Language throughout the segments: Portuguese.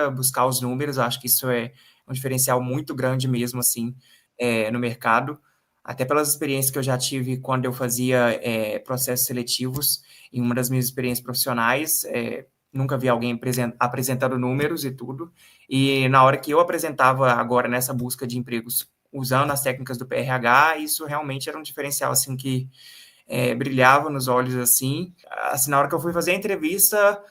buscar os números, eu acho que isso é um diferencial muito grande mesmo, assim, no mercado, até pelas experiências que eu já tive quando eu fazia processos seletivos em uma das minhas experiências profissionais, nunca vi alguém apresentando números e tudo, e na hora que eu apresentava agora nessa busca de empregos usando as técnicas do PRH, isso realmente era um diferencial, assim, que brilhava nos olhos, assim, na hora que eu fui fazer a entrevista,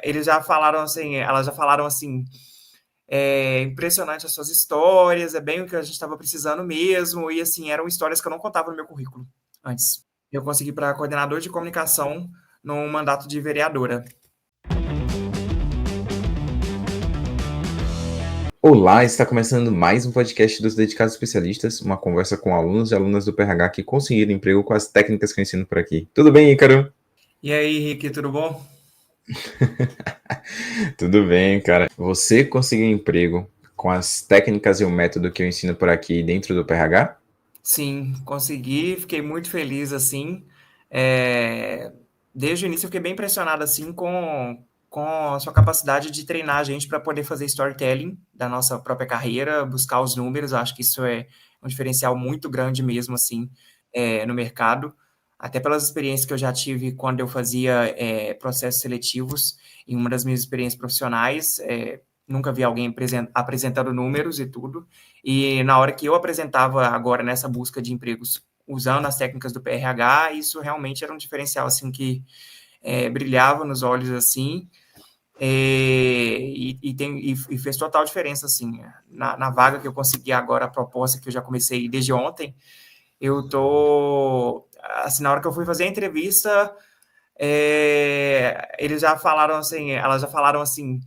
elas já falaram assim, impressionante as suas histórias, é bem o que a gente estava precisando mesmo, e assim, eram histórias que eu não contava no meu currículo antes. Eu consegui para coordenador de comunicação num mandato de vereadora. Olá, está começando mais um podcast dos Dedicados Especialistas, uma conversa com alunos e alunas do PRH que conseguiram emprego com as técnicas que eu ensino por aqui. Tudo bem, Ícaro? E aí, Henrique, tudo bom? Tudo bem, cara. Você conseguiu emprego com as técnicas e o método que eu ensino por aqui dentro do PRH? Sim, consegui, fiquei muito feliz, assim. É, Desde o início eu fiquei bem impressionado, assim, com a sua capacidade de treinar a gente para poder fazer storytelling da nossa própria carreira, buscar os números, eu acho que isso é um diferencial muito grande mesmo, assim, no mercado, até pelas experiências que eu já tive quando eu fazia processos seletivos em uma das minhas experiências profissionais, nunca vi alguém apresentando números e tudo, e na hora que eu apresentava agora nessa busca de empregos usando as técnicas do PRH, isso realmente era um diferencial, assim, que brilhava nos olhos, assim, e fez total diferença, assim, na vaga que eu consegui agora, a proposta que eu já comecei desde ontem, eu tô, assim, na hora que eu fui fazer a entrevista, elas já falaram assim,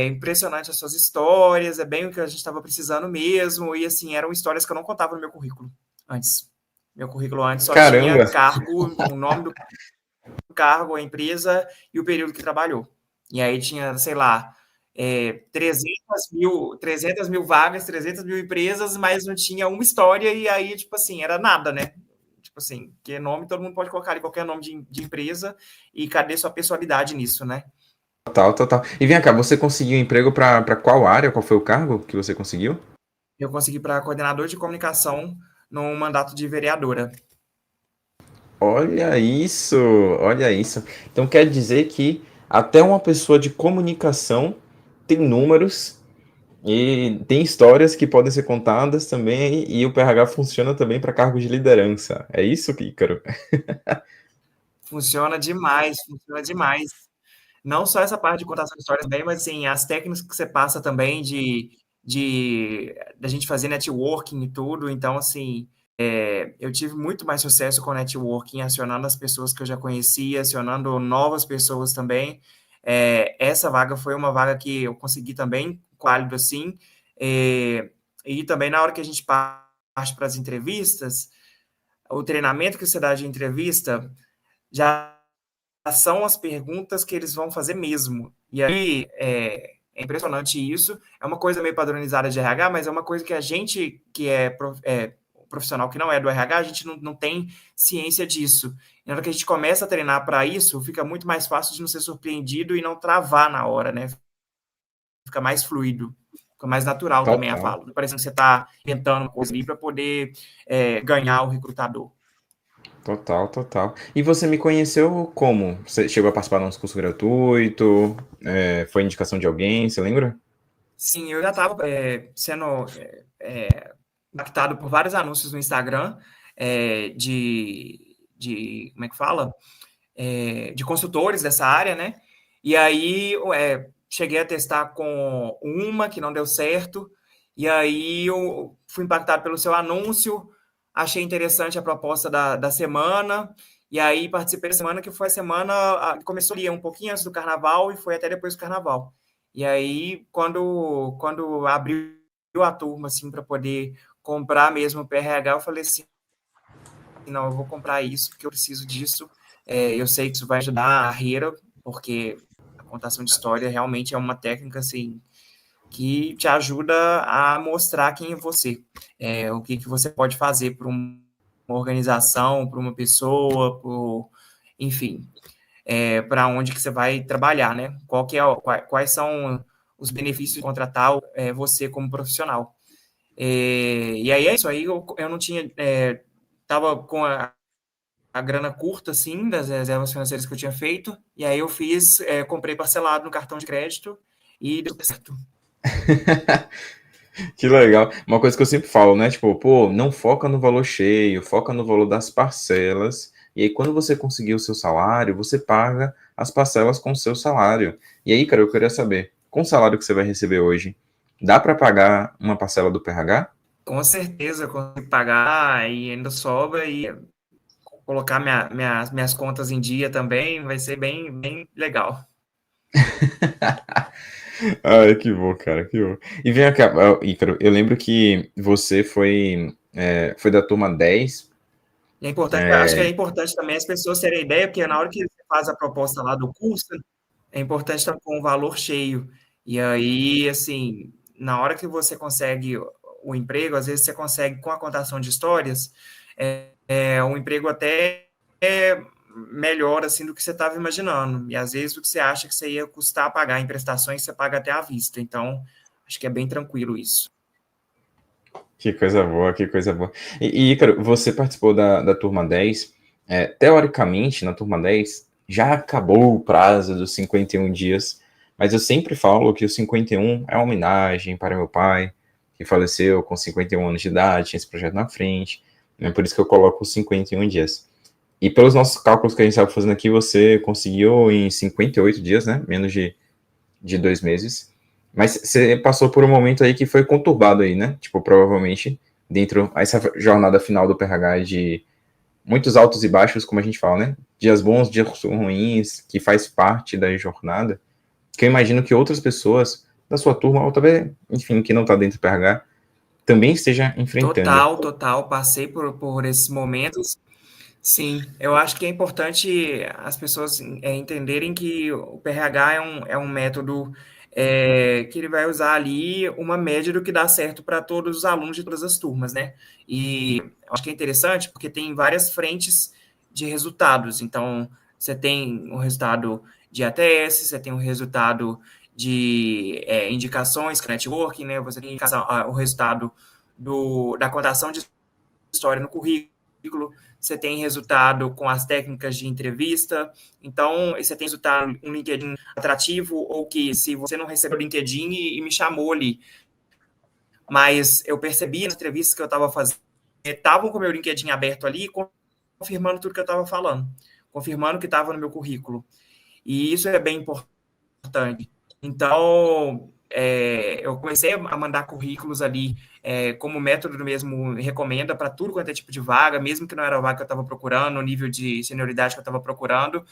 impressionante as suas histórias, é bem o que a gente estava precisando mesmo, e assim, eram histórias que eu não contava no meu currículo antes. Meu currículo antes só tinha Caramba! cargo, o nome do cargo, a empresa e o período que trabalhou. E aí tinha, sei lá, 300 mil vagas, 300 mil empresas, mas não tinha uma história, e aí, tipo assim, era nada, né? Tipo assim, que nome todo mundo pode colocar ali, qualquer nome de empresa, e cadê sua personalidade nisso, né? Total, total. E vem cá, você conseguiu emprego para qual área? Qual foi o cargo que você conseguiu? Eu consegui para coordenador de comunicação num mandato de vereadora. Olha isso, olha isso. Então quer dizer que até uma pessoa de comunicação tem números e tem histórias que podem ser contadas também, e o PRH funciona também para cargos de liderança. É isso, Ícaro? Funciona demais, funciona demais. Não só essa parte de contação de histórias bem, mas assim, as técnicas que você passa também da gente fazer networking e tudo. Então, assim, eu tive muito mais sucesso com networking, acionando as pessoas que eu já conhecia, acionando novas pessoas também. Essa vaga foi uma vaga que eu consegui também, válido assim. E também na hora que a gente parte para as entrevistas, o treinamento que você dá de entrevista já são as perguntas que eles vão fazer mesmo. E aí é impressionante isso. É uma coisa meio padronizada de RH, mas é uma coisa que a gente que é profissional que não é do RH, a gente não tem ciência disso. E na hora que a gente começa a treinar para isso, fica muito mais fácil de não ser surpreendido e não travar na hora, né? Fica mais fluido, fica mais natural também a Total. fala. Parecendo que você está inventando uma coisa ali para poder ganhar o recrutador. Total, total. E você me conheceu como? Você chegou a participar de um curso gratuito? Foi indicação de alguém, você lembra? Sim, eu já estava sendo impactado por vários anúncios no Instagram como é que fala? De consultores dessa área, né? E aí cheguei a testar com uma que não deu certo, e aí eu fui impactado pelo seu anúncio, achei interessante a proposta da semana, e aí participei da semana, que foi a semana que começou ali um pouquinho antes do carnaval e foi até depois do carnaval. E aí, quando abriu a turma, assim, para poder comprar mesmo o PRH, eu falei assim, não, eu vou comprar isso, porque eu preciso disso. Eu sei que isso vai ajudar a carreira, porque a contação de história realmente é uma técnica, assim, que te ajuda a mostrar quem é você, o que você pode fazer para uma organização, para uma pessoa, enfim. para onde que você vai trabalhar, né? Quais são os benefícios de contratar você como profissional. E aí é isso, aí eu não tinha, tava com a grana curta, assim, das reservas financeiras que eu tinha feito, e aí eu comprei parcelado no cartão de crédito e deu certo. Que legal. Uma coisa que eu sempre falo, né? Tipo, pô, não foca no valor cheio, foca no valor das parcelas. E aí, quando você conseguir o seu salário, você paga as parcelas com o seu salário. E aí, cara, eu queria saber, com o salário que você vai receber hoje, dá para pagar uma parcela do PH? Com certeza, eu consigo pagar e ainda sobra e colocar minhas contas em dia também, vai ser bem, bem legal. Ai, que bom, cara, que bom. E vem cá, Ícaro, eu lembro que você foi da turma 10. E é importante, acho que é importante também as pessoas terem ideia, porque na hora que você faz a proposta lá do curso, é importante estar com o valor cheio. E aí, assim, na hora que você consegue o emprego, às vezes você consegue com a contação de histórias, um emprego até melhor assim do que você estava imaginando. E às vezes o que você acha que você ia custar pagar em prestações, você paga até à vista. Então, acho que é bem tranquilo isso. Que coisa boa, que coisa boa. Ícaro, você participou da turma 10. Teoricamente, na turma 10, já acabou o prazo dos 51 dias, mas eu sempre falo que o 51 é uma homenagem para meu pai, que faleceu com 51 anos de idade, tinha esse projeto na frente, é por isso que eu coloco os 51 dias. E pelos nossos cálculos que a gente estava fazendo aqui, você conseguiu em 58 dias, né? Menos de 2 meses. Mas você passou por um momento aí que foi conturbado aí, né? Tipo, provavelmente, dentro essa jornada final do PH de muitos altos e baixos, como a gente fala, né? Dias bons, dias ruins, que faz parte da jornada, que eu imagino que outras pessoas da sua turma, ou talvez, enfim, que não está dentro do PH, também esteja enfrentando. Total, total. Passei por esses momentos. Sim, eu acho que é importante as pessoas entenderem que o PRH é um método que ele vai usar ali uma média do que dá certo para todos os alunos de todas as turmas, né? E eu acho que é interessante porque tem várias frentes de resultados. Então, você tem o resultado de ATS, você tem o resultado de indicações, que é networking, né? Você tem o resultado da cotação de história no currículo, você tem resultado com as técnicas de entrevista, então você tem resultado um LinkedIn atrativo, ou que se você não recebeu o LinkedIn e me chamou ali, mas eu percebi nas entrevistas que eu estava fazendo, estavam com o meu LinkedIn aberto ali, confirmando tudo que eu estava falando, confirmando que estava no meu currículo. E isso é bem importante. Então, eu comecei a mandar currículos ali, como o método mesmo recomenda para tudo quanto é tipo de vaga, mesmo que não era a vaga que eu estava procurando, o nível de senioridade que eu estava procurando,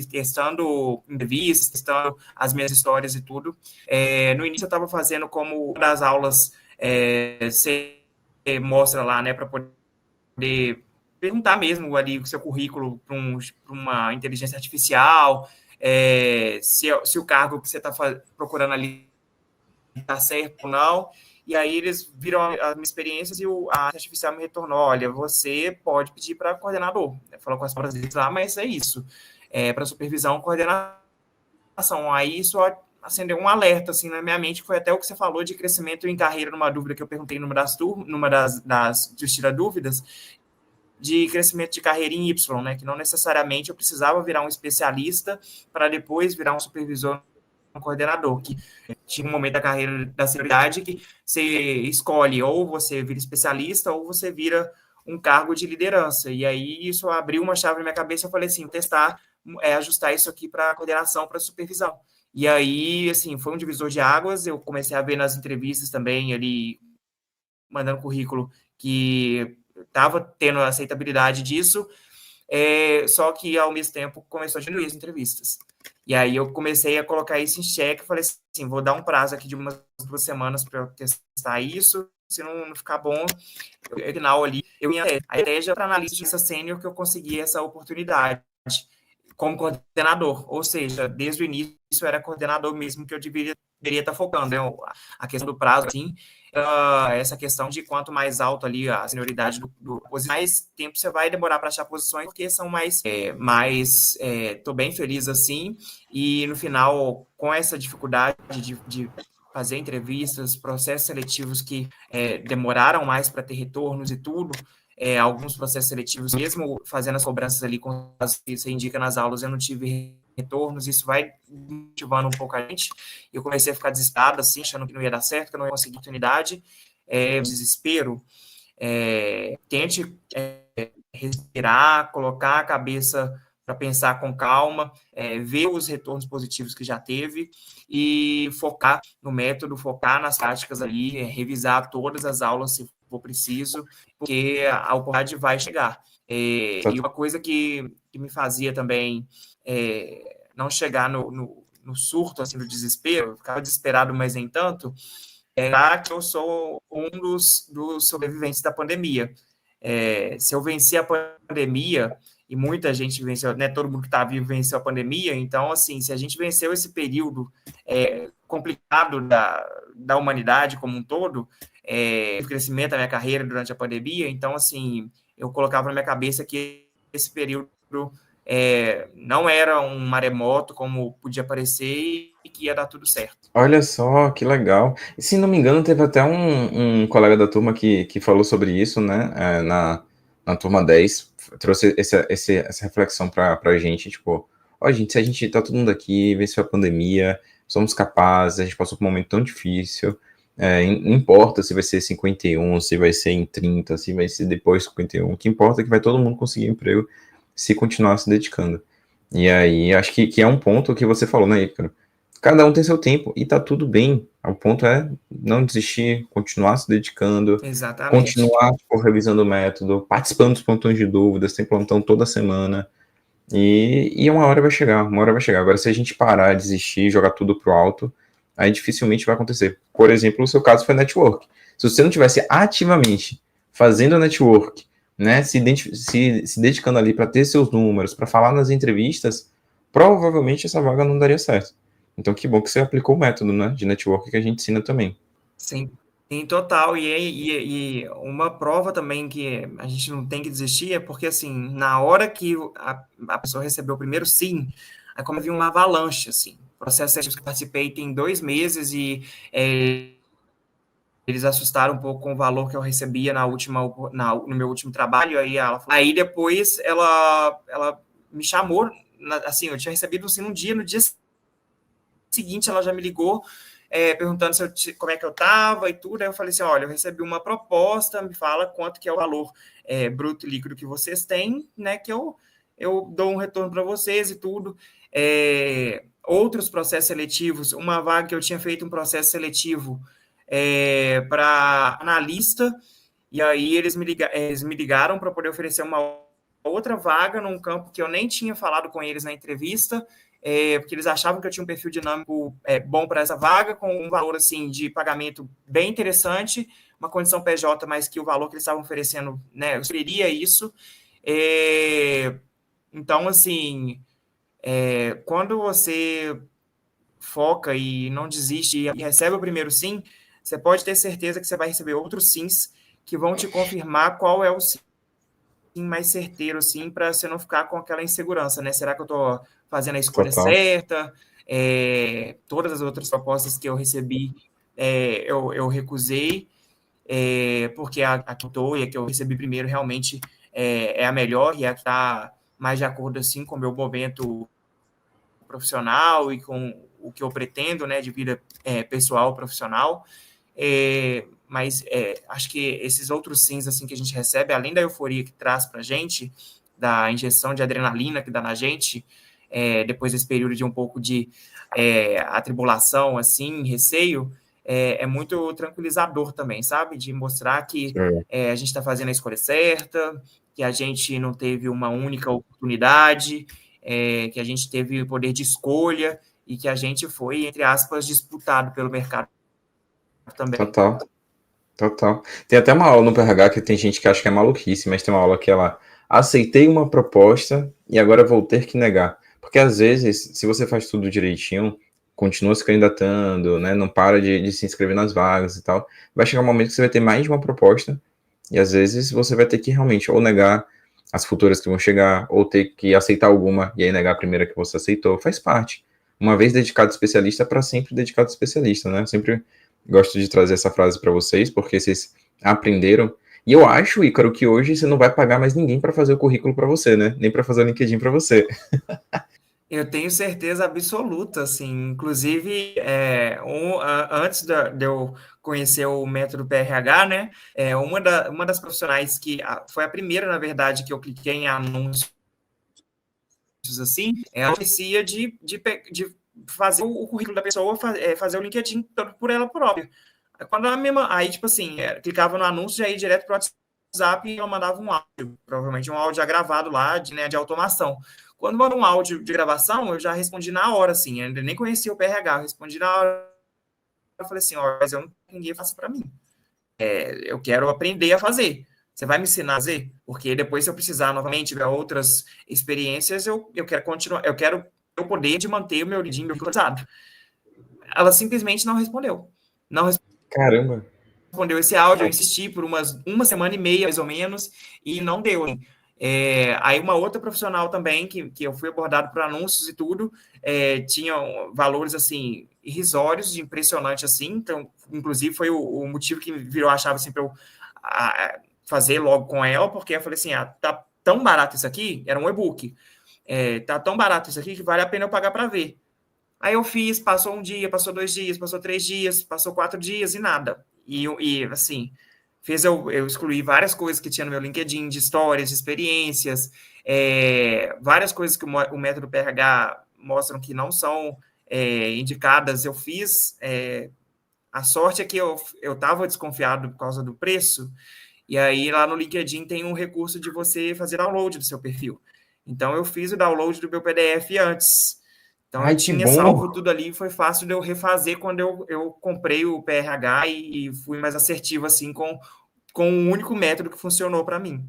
testando entrevistas, testando as minhas histórias e tudo. No início eu estava fazendo como das aulas, você mostra lá, né, para poder perguntar mesmo ali o seu currículo para uma inteligência artificial, se o cargo que você está procurando ali está certo ou não. E aí eles viram as minhas experiências e a artificial me retornou: olha, você pode pedir para coordenador. Falou com as palavras deles lá, mas é isso. Para supervisão, coordenação. Aí isso acendeu um alerta assim na minha mente, que foi até o que você falou de crescimento em carreira, numa dúvida que eu perguntei numa das Tira Dúvidas, de crescimento de carreira em Y, né? Que não necessariamente eu precisava virar um especialista para depois virar um supervisor, um coordenador, que tinha um momento da carreira da senioridade que você escolhe ou você vira especialista ou você vira um cargo de liderança. E aí isso abriu uma chave na minha cabeça, eu falei assim, testar, ajustar isso aqui para coordenação, para supervisão. E aí, assim, foi um divisor de águas, eu comecei a ver nas entrevistas também, ali, mandando currículo, que estava tendo aceitabilidade disso, só que ao mesmo tempo começou a diminuir as entrevistas. E aí eu comecei a colocar isso em xeque, falei assim, vou dar um prazo aqui de umas 2 semanas para eu testar isso, se não ficar bom, no final ali, eu ia a ideia para analista de sênior que eu consegui essa oportunidade. como coordenador, ou seja, desde o início eu era coordenador mesmo, que eu deveria estar focando, né? A questão do prazo, assim, essa questão de quanto mais alto ali a senioridade mais tempo você vai demorar para achar posições, porque são tô bem feliz assim, e no final, com essa dificuldade de fazer entrevistas, processos seletivos que demoraram mais para ter retornos e tudo, alguns processos seletivos, mesmo fazendo as cobranças ali, com as que você indica nas aulas, eu não tive retornos, isso vai motivando um pouco a gente. Eu comecei a ficar desesperado, assim, achando que não ia dar certo, que eu não ia conseguir oportunidade, desespero. Tente respirar, colocar a cabeça para pensar com calma, ver os retornos positivos que já teve e focar no método, focar nas práticas ali, revisar todas as aulas se for preciso, porque a oportunidade vai chegar. E uma coisa que me fazia também não chegar no surto, assim, do desespero, eu ficava desesperado, mas nem tanto, era que eu sou um dos sobreviventes da pandemia. Se eu venci a pandemia, e muita gente venceu, né, todo mundo que está vivo venceu a pandemia, então, assim, se a gente venceu esse período complicado da humanidade como um todo, o crescimento da minha carreira durante a pandemia, então, assim, eu colocava na minha cabeça que esse período não era um maremoto como podia parecer e que ia dar tudo certo. Olha só, que legal. E, se não me engano, teve até um colega da turma que falou sobre isso, né, na turma 10, trouxe essa reflexão pra gente, tipo, ó, gente, se a gente tá todo mundo aqui, venceu a pandemia, somos capazes, a gente passou por um momento tão difícil, não importa se vai ser 51, se vai ser em 30, se vai ser depois de 51, o que importa é que vai todo mundo conseguir emprego se continuar se dedicando. E aí, acho que é um ponto que você falou, né, Ícaro? Cada um tem seu tempo e tá tudo bem. O ponto é não desistir, continuar se dedicando, Exatamente. continuar revisando o método, participando dos plantões de dúvidas, tem plantão toda semana. E uma hora vai chegar, uma hora vai chegar. Agora, se a gente parar, desistir, jogar tudo pro alto, aí dificilmente vai acontecer. Por exemplo, o seu caso foi network. Se você não tivesse ativamente fazendo a network, né, se dedicando ali para ter seus números, para falar nas entrevistas, provavelmente essa vaga não daria certo. Então, que bom que você aplicou o método, né, de network que a gente ensina também. Sim, em total. E uma prova também que a gente não tem que desistir é porque, assim, na hora que a pessoa recebeu o primeiro sim, aí como havia uma avalanche, assim. O processo seletivo que eu participei tem 2 meses e eles assustaram um pouco com o valor que eu recebia no meu último trabalho. Aí depois ela me chamou, assim, eu tinha recebido assim, no dia seguinte ela já me ligou perguntando como é que eu estava e tudo. Aí eu falei assim, olha, eu recebi uma proposta, me fala quanto que é o valor bruto e líquido que vocês têm, né, que eu dou um retorno para vocês e tudo. Outros processos seletivos, uma vaga que eu tinha feito um processo seletivo para analista, e aí eles me ligaram para poder oferecer uma outra vaga num campo que eu nem tinha falado com eles na entrevista, porque eles achavam que eu tinha um perfil dinâmico bom para essa vaga, com um valor assim de pagamento bem interessante, uma condição PJ, mas que o valor que eles estavam oferecendo, né, eu subiria isso. Então, assim, quando você foca e não desiste e recebe o primeiro sim, você pode ter certeza que você vai receber outros sims que vão te confirmar qual é o sim mais certeiro, assim, para você não ficar com aquela insegurança, né? Será que eu estou fazendo a escolha Total. certa? Todas as outras propostas que eu recebi, eu recusei, porque a que eu e a que eu recebi primeiro realmente é a melhor e é a que está mais de acordo, assim, com o meu momento profissional e com o que eu pretendo, né, de vida pessoal, profissional. Mas acho que esses outros sims assim, que a gente recebe, além da euforia que traz para a gente, da injeção de adrenalina que dá na gente, depois desse período de um pouco de atribulação, assim, receio, é muito tranquilizador também, sabe? De mostrar que a gente está fazendo a escolha certa, que a gente não teve uma única oportunidade, que a gente teve o poder de escolha e que a gente foi, entre aspas, disputado pelo mercado também. Total. Total. Tem até uma aula no PRH que tem gente que acha que é maluquice, mas tem uma aula que ela aceitei uma proposta e agora vou ter que negar. Porque às vezes, se você faz tudo direitinho, continua se candidatando, né, não para de se inscrever nas vagas e tal, vai chegar um momento que você vai ter mais de uma proposta, e às vezes você vai ter que realmente ou negar as futuras que vão chegar, ou ter que aceitar alguma e aí negar a primeira que você aceitou, faz parte. Uma vez dedicado especialista, para sempre dedicado especialista, né? Eu sempre gosto de trazer essa frase para vocês, porque vocês aprenderam. E eu acho, Ícaro, que hoje você não vai pagar mais ninguém para fazer o currículo para você, né? Nem para fazer o LinkedIn para você. Eu tenho certeza absoluta, assim, inclusive, antes de eu conhecer o método PRH, né, uma das profissionais que foi a primeira, na verdade, que eu cliquei em anúncios, assim, ela oferecia de fazer o currículo da pessoa, fazer o LinkedIn por ela própria. Quando ela mesma, aí, tipo assim, clicava no anúncio, já ia direto para o WhatsApp e ela mandava um áudio, provavelmente um áudio já gravado lá, de automação. Quando manda um áudio de gravação, eu já respondi na hora, assim, eu ainda nem conhecia o PRH, eu respondi na hora, eu falei assim, ó, mas eu não quero que ninguém faça para mim. Eu quero aprender a fazer. Você vai me ensinar a fazer? Porque depois, se eu precisar novamente, tiver outras experiências, eu quero continuar, eu quero o poder de manter o meu LinkedIn atualizado. Ela simplesmente não respondeu. Não Caramba. respondeu esse áudio, eu insisti por uma semana e meia, mais ou menos, e não deu. Aí uma outra profissional também, que eu fui abordado por anúncios e tudo, tinha valores, assim, irrisórios, de impressionante, assim, então, inclusive, foi o motivo que virou a chave, assim, para eu fazer logo com ela, porque eu falei assim, tá tão barato isso aqui, era um e-book, tá tão barato isso aqui que vale a pena eu pagar para ver. Aí eu fiz, passou um dia, passou 2 dias, passou 3 dias, passou 4 dias e nada. E assim, fez eu excluir várias coisas que tinha no meu LinkedIn, de histórias, de experiências, várias coisas que o método PRH mostram que não são indicadas. Eu fiz. A sorte é que eu estava desconfiado por causa do preço, e aí lá no LinkedIn tem um recurso de você fazer download do seu perfil. Então eu fiz o download do meu PDF antes. Então eu Ai, que tinha bom. salvo tudo ali, foi fácil de eu refazer quando eu comprei o PRH e fui mais assertivo assim com um único método que funcionou para mim.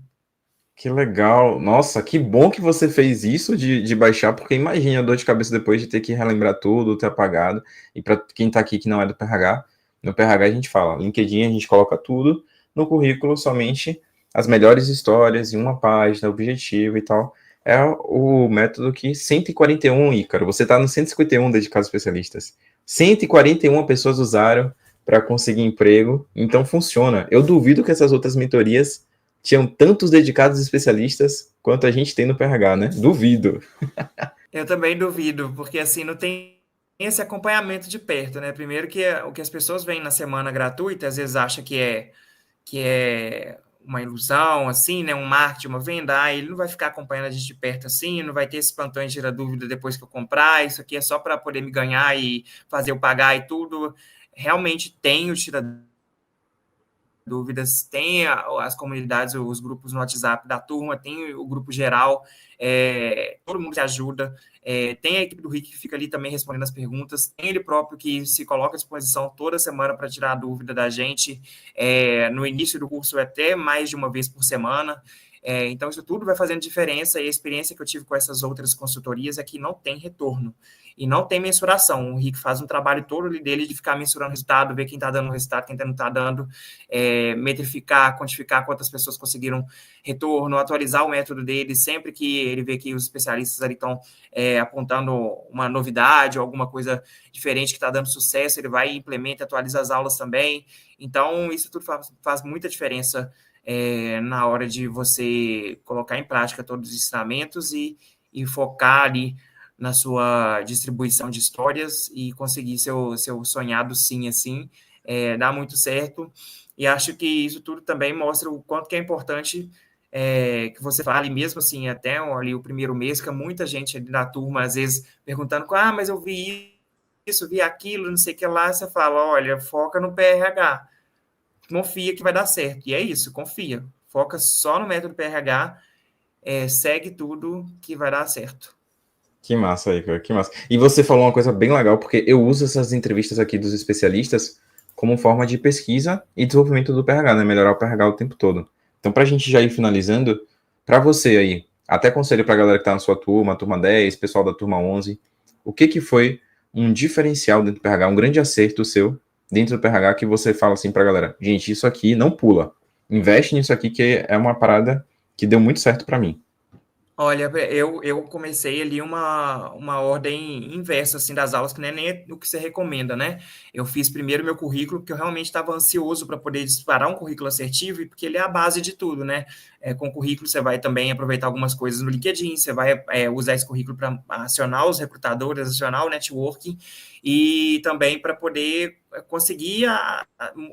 Que legal. Nossa, que bom que você fez isso de baixar, porque imagina a dor de cabeça depois de ter que relembrar tudo, ter apagado. E para quem está aqui que não é do PRH, no PRH a gente fala, LinkedIn a gente coloca tudo, no currículo somente as melhores histórias em uma página, objetivo e tal. É o método que 141, Ícaro, você está no 151 dedicados especialistas. 141 pessoas usaram para conseguir emprego, então funciona. Eu duvido que essas outras mentorias tinham tantos dedicados especialistas quanto a gente tem no PRH, né? Duvido. Eu também duvido, porque assim não tem esse acompanhamento de perto, né? Primeiro que o que as pessoas veem na semana gratuita, às vezes acha que é uma ilusão, assim, né? Um marketing, uma venda, ele não vai ficar acompanhando a gente de perto assim, não vai ter esse plantão de tirar dúvida depois que eu comprar, isso aqui é só para poder me ganhar e fazer eu pagar e tudo. Realmente tem o tira dúvidas, tem as comunidades, os grupos no WhatsApp da turma, tem o grupo geral, todo mundo que ajuda, tem a equipe do Rick que fica ali também respondendo as perguntas, tem ele próprio que se coloca à disposição toda semana para tirar a dúvida da gente, no início do curso até mais de uma vez por semana, então isso tudo vai fazendo diferença, e a experiência que eu tive com essas outras consultorias é que não tem retorno, e não tem mensuração. O Rick faz um trabalho todo dele de ficar mensurando o resultado, ver quem está dando resultado, quem não está dando, metrificar, quantificar quantas pessoas conseguiram retorno, atualizar o método dele, sempre que ele vê que os especialistas ali estão apontando uma novidade ou alguma coisa diferente que está dando sucesso, ele vai e implementa, atualiza as aulas também. Então, isso tudo faz muita diferença na hora de você colocar em prática todos os ensinamentos e focar ali na sua distribuição de histórias e conseguir seu sonhado sim, assim, dá muito certo. E acho que isso tudo também mostra o quanto que é importante que você fale, mesmo assim, até ali o primeiro mês, que muita gente ali na turma, às vezes, perguntando, mas eu vi isso, vi aquilo, não sei o que lá, você fala, olha, foca no PRH, confia que vai dar certo. E é isso, confia. Foca só no método PRH, segue tudo que vai dar certo. Que massa aí, cara, que massa. E você falou uma coisa bem legal, porque eu uso essas entrevistas aqui dos especialistas como forma de pesquisa e desenvolvimento do PRH, né? Melhorar o PRH o tempo todo. Então, para a gente já ir finalizando, para você aí, até conselho para a galera que está na sua turma, turma 10, pessoal da turma 11, o que foi um diferencial dentro do PRH, um grande acerto seu dentro do PRH que você fala assim para a galera, gente, isso aqui não pula, investe nisso aqui que é uma parada que deu muito certo para mim. Olha, eu comecei ali uma ordem inversa, assim, das aulas, que não é nem o que você recomenda, né? Eu fiz primeiro meu currículo, porque eu realmente estava ansioso para poder disparar um currículo assertivo, e porque ele é a base de tudo, né? Com o currículo, você vai também aproveitar algumas coisas no LinkedIn, você vai usar esse currículo para acionar os recrutadores, acionar o networking, e também para poder conseguir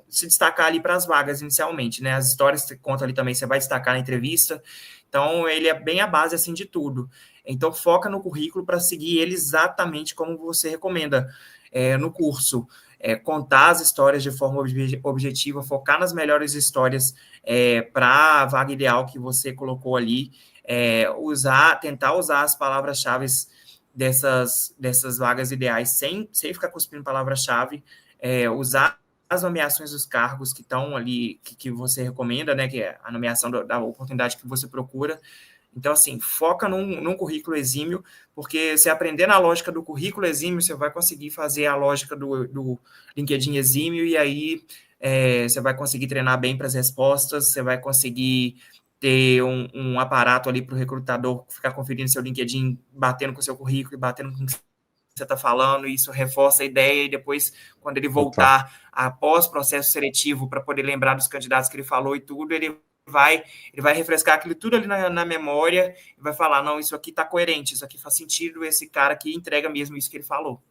se destacar ali para as vagas inicialmente, né? As histórias que você conta ali também, você vai destacar na entrevista. Então, ele é bem a base, assim, de tudo. Então, foca no currículo para seguir ele exatamente como você recomenda no curso. Contar as histórias de forma objetiva, focar nas melhores histórias para a vaga ideal que você colocou ali, tentar usar as palavras-chave dessas vagas ideais sem ficar cuspindo palavra-chave, usar as nomeações dos cargos que estão ali, que você recomenda, né, que é a nomeação da oportunidade que você procura. Então, assim, foca num currículo exímio, porque se aprender na lógica do currículo exímio, você vai conseguir fazer a lógica do LinkedIn exímio, e aí você vai conseguir treinar bem para as respostas, você vai conseguir ter um aparato ali para o recrutador ficar conferindo seu LinkedIn, batendo com o seu currículo e batendo com você está falando, e isso reforça a ideia, e depois, quando ele Total. voltar após processo seletivo, para poder lembrar dos candidatos que ele falou e tudo, ele vai refrescar aquilo tudo ali na memória, e vai falar, não, isso aqui está coerente, isso aqui faz sentido, esse cara aqui entrega mesmo isso que ele falou.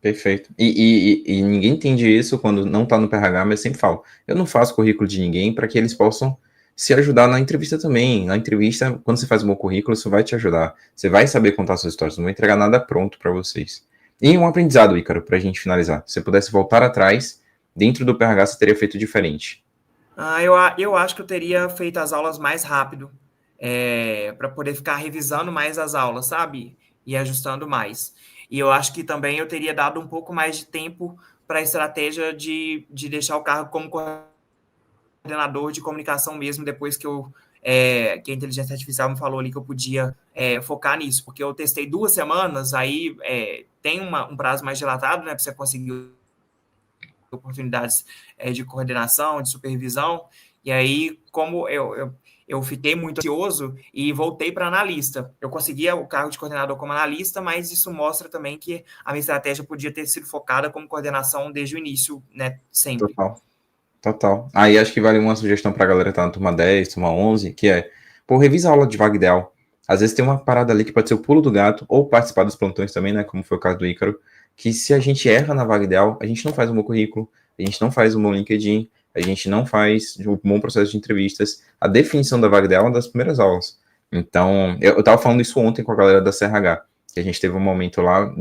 Perfeito. E ninguém entende isso quando não está no PRH, mas eu sempre falo, eu não faço currículo de ninguém para que eles possam se ajudar na entrevista também. Na entrevista, quando você faz um bom currículo, isso vai te ajudar. Você vai saber contar suas histórias, não vou entregar nada pronto para vocês. E um aprendizado, Ícaro, para a gente finalizar. Se você pudesse voltar atrás, dentro do PRH, você teria feito diferente. Eu acho que eu teria feito as aulas mais rápido, para poder ficar revisando mais as aulas, sabe? E ajustando mais. E eu acho que também eu teria dado um pouco mais de tempo para a estratégia de deixar o cargo como coordenador de comunicação mesmo, depois que a inteligência artificial me falou ali que eu podia focar nisso, porque eu testei 2 semanas, aí tem um prazo mais dilatado, né, para você conseguir oportunidades de coordenação, de supervisão, e aí, como eu fiquei muito ansioso e voltei para analista. Eu conseguia o cargo de coordenador como analista, mas isso mostra também que a minha estratégia podia ter sido focada como coordenação desde o início, né, sempre. Total. Total. Aí acho que vale uma sugestão para a galera que tá na turma 10, turma 11, que é, pô, revisa a aula de vaga ideal. Às vezes tem uma parada ali que pode ser o pulo do gato, ou participar dos plantões também, né, como foi o caso do Ícaro, que se a gente erra na vaga ideal, a gente não faz um bom currículo, a gente não faz um bom LinkedIn, a gente não faz um bom processo de entrevistas. A definição da vaga ideal é uma das primeiras aulas. Então, eu tava falando isso ontem com a galera da CRH, que a gente teve um momento lá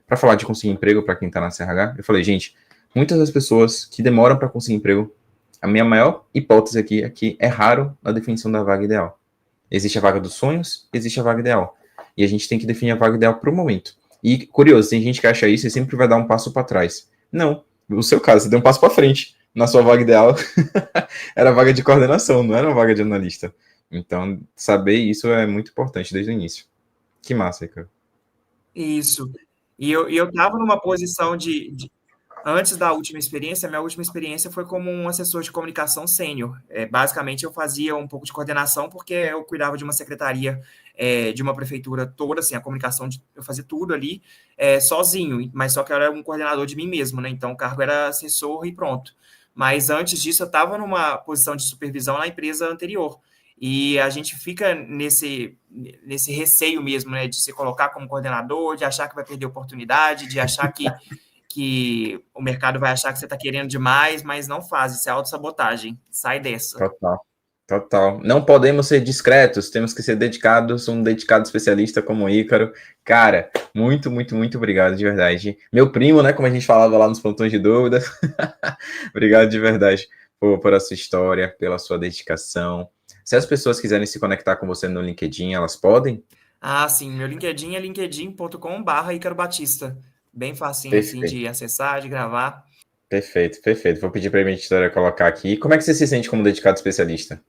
para falar de conseguir emprego para quem tá na CRH. Eu falei, gente, muitas das pessoas que demoram para conseguir emprego, a minha maior hipótese aqui é que erraram na definição da vaga ideal. Existe a vaga dos sonhos, existe a vaga ideal. E a gente tem que definir a vaga ideal para o momento. E, curioso, tem gente que acha isso e sempre vai dar um passo para trás. Não. No seu caso, você deu um passo para frente. Na sua vaga ideal, era a vaga de coordenação, não era uma vaga de analista. Então, saber isso é muito importante desde o início. Que massa, cara. Isso. E eu estava numa posição antes da última experiência, minha última experiência foi como um assessor de comunicação sênior. Basicamente, eu fazia um pouco de coordenação, porque eu cuidava de uma secretaria de uma prefeitura toda, assim, a comunicação, eu fazia tudo ali sozinho, mas só que eu era um coordenador de mim mesmo, né? Então, o cargo era assessor e pronto. Mas antes disso, eu estava numa posição de supervisão na empresa anterior. E a gente fica nesse receio mesmo, né, de se colocar como coordenador, de achar que vai perder oportunidade, de achar que o mercado vai achar que você está querendo demais, mas não faz, isso é autossabotagem. Sai dessa. Total. Total. Não podemos ser discretos, temos que ser dedicados, um dedicado especialista como o Ícaro. Cara, muito, muito, muito obrigado, de verdade. Meu primo, né, como a gente falava lá nos plantões de dúvidas. Obrigado de verdade por a sua história, pela sua dedicação. Se as pessoas quiserem se conectar com você no LinkedIn, elas podem? Ah, sim, meu LinkedIn é linkedin.com/Ícaro Batista. Bem facinho, assim, Perfeito, de acessar, de gravar. perfeito, perfeito. Vou pedir para a minha editora colocar aqui. Como é que você se sente como dedicado especialista?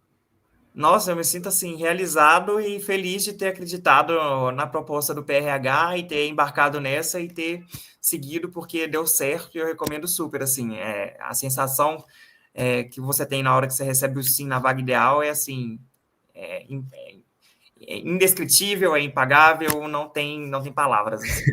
Nossa, eu me sinto assim realizado e feliz de ter acreditado na proposta do PRH e ter embarcado nessa e ter seguido porque deu certo e eu recomendo super, assim, a sensação que você tem na hora que você recebe o sim na vaga ideal é assim, é, é indescritível, é impagável, não tem palavras, assim.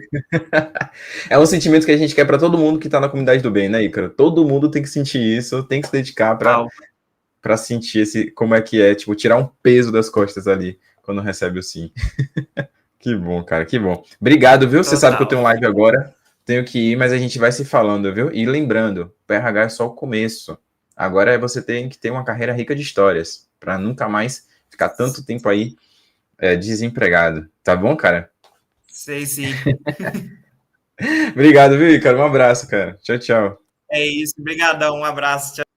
É um sentimento que a gente quer para todo mundo que está na comunidade do bem, né, Ícaro? Todo mundo tem que sentir isso, tem que se dedicar para sentir esse, como é que é, tipo, tirar um peso das costas ali quando recebe o sim. Que bom, cara, que bom. Obrigado, viu? Você sabe que eu Total. tenho live agora, tenho que ir, mas a gente vai se falando, viu? E lembrando, PRH é só o começo. Agora você tem que ter uma carreira rica de histórias, para nunca mais ficar tanto tempo aí desempregado. Tá bom, cara? Sei sim. Obrigado, viu, Ícaro? Um abraço, cara. Tchau, tchau. É isso. Obrigadão. Um abraço. Tchau.